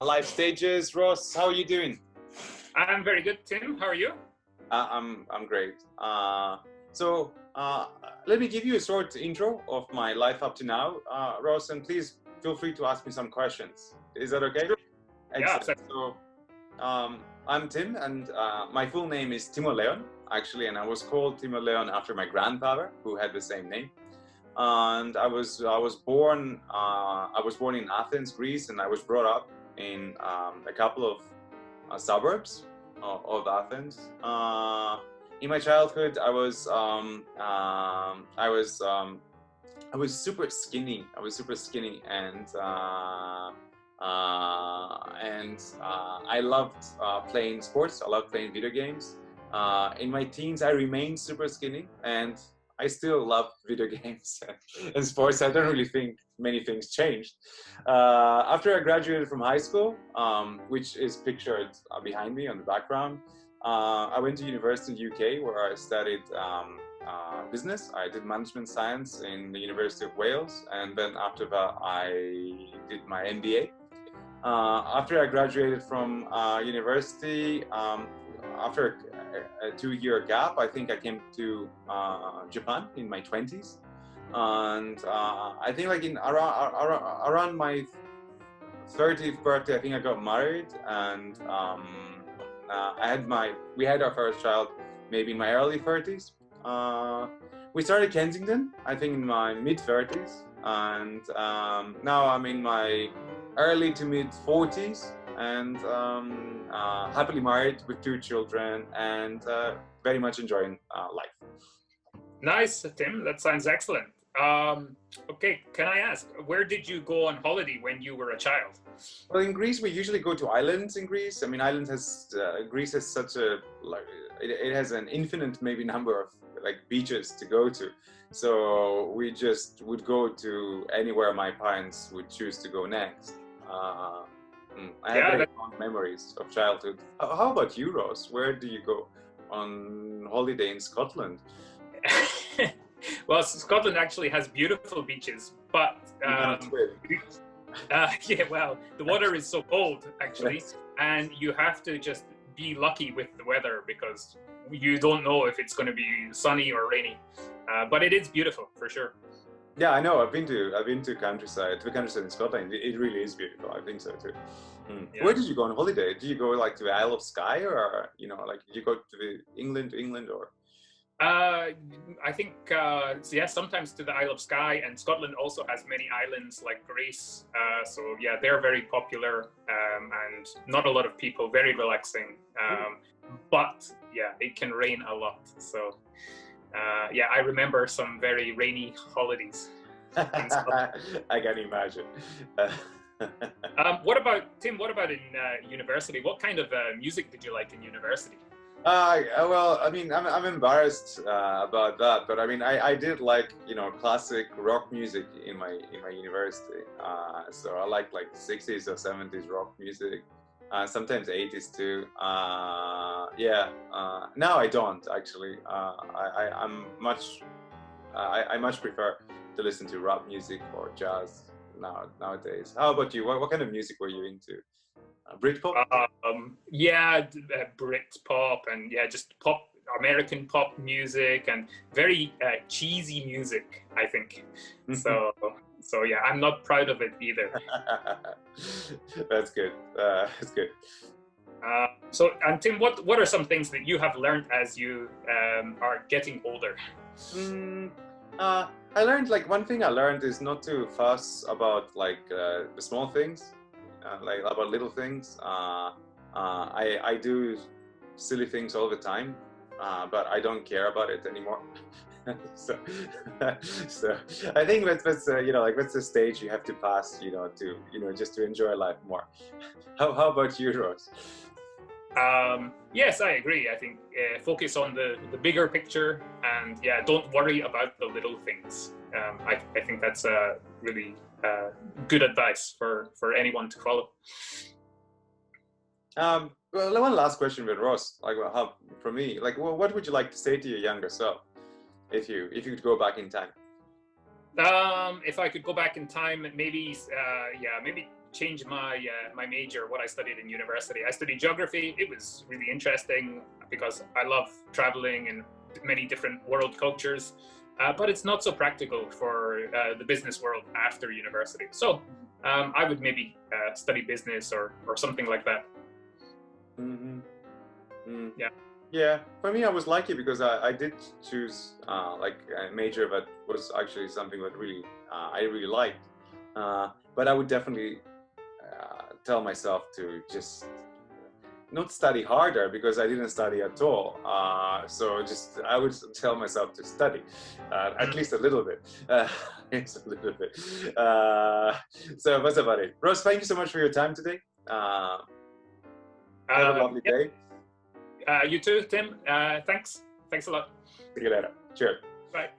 live stages. Ross, how are you doing? I'm very good, Tim. How are you? I'm great. Let me give you a short intro of my life up to now, Ross, and please feel free to ask me some questions. Is that okay? Sure. Excellent. Yeah. I'm Tim, and my full name is Timo Leon, actually, and I was called Timo Leon after my grandfather, who had the same name. And I was born in Athens, Greece, and I was brought up in a couple of suburbs of Athens. In my childhood, I was super skinny. I was super skinny, and I loved playing sports. I loved playing video games. In my teens, I remained super skinny, and I still love video games and sports. I don't really think many things changed. After I graduated from high school, which is pictured behind me on the background, I went to university in the UK, where I studied business. I did management science in the University of Wales, and then after that I did my MBA. After I graduated from university, after a 2-year gap, I think I came to Japan in my 20s, and I think like in around my 30th birthday, I think I got married, and we had our first child maybe in my early 30s. We started Kensington, I think, in my mid 30s, and now I'm in my early to mid 40s, and happily married with 2 children, and very much enjoying life. Nice, Tim. That sounds excellent. Okay, can I ask, where did you go on holiday when you were a child? Well, in Greece, we usually go to islands in Greece. I mean, Greece has such a, like, it has an infinite maybe number of like beaches to go to. So we just would go to anywhere my parents would choose to go next. I have very fond memories of childhood. How about you, Ross? Where do you go on holiday in Scotland? Well, Scotland actually has beautiful beaches, but yeah, well, the water is so cold actually, yes. And you have to just be lucky with the weather, because you don't know if it's going to be sunny or rainy. But it is beautiful for sure. Yeah, I know. I've been to countryside in Scotland. It really is beautiful. I think so too. Yeah. Where did you go on holiday? Did you go like to the Isle of Skye, or like did you go to England or? I think yeah, sometimes to the Isle of Skye, and Scotland also has many islands like Greece. So yeah, they're very popular, and not a lot of people. Very relaxing. But yeah, it can rain a lot. So. Yeah, I remember some very rainy holidays. I can imagine. What about Tim? What about in university? What kind of music did you like in university? Well, I mean, I'm embarrassed about that, but I mean, I did like classic rock music in my university. So I liked like 60s or 70s rock music. Sometimes 80s too. Now I don't actually. I much prefer to listen to rap music or jazz nowadays. How about you? What kind of music were you into? Britpop? Yeah, Britpop, and yeah, just American pop music, and very cheesy music, I think. So yeah, I'm not proud of it either. That's good. That's good. So, and Tim, what are some things that you have learned as you are getting older? I learned, like, one thing I learned is not to fuss about like the small things, like about little things. I do silly things all the time, but I don't care about it anymore. so I think that's that's the stage you have to pass, to just to enjoy life more. How about you, Rose? Yes, I agree. I think focus on the bigger picture, and yeah, don't worry about the little things. I think that's really good advice for anyone to follow. Well, one last question with Ross. Like, for me, like, what would you like to say to your younger self if you could go back in time? If I could go back in time, maybe change my major, what I studied in university. I studied geography. It was really interesting because I love traveling and many different world cultures, but it's not so practical for the business world after university. So I would maybe study business or something like that. Mm-hmm. Mm. Yeah. Yeah, for me, I was lucky because I did choose like a major that was actually something that really I really liked. But I would definitely tell myself to just not study harder because I didn't study at all. So just I would tell myself to study at least a little bit. It's a little bit. So that's about it. Ross, thank you so much for your time today. Have a lovely day. You too, Tim. Thanks. Thanks a lot. See you later. Cheers. Bye.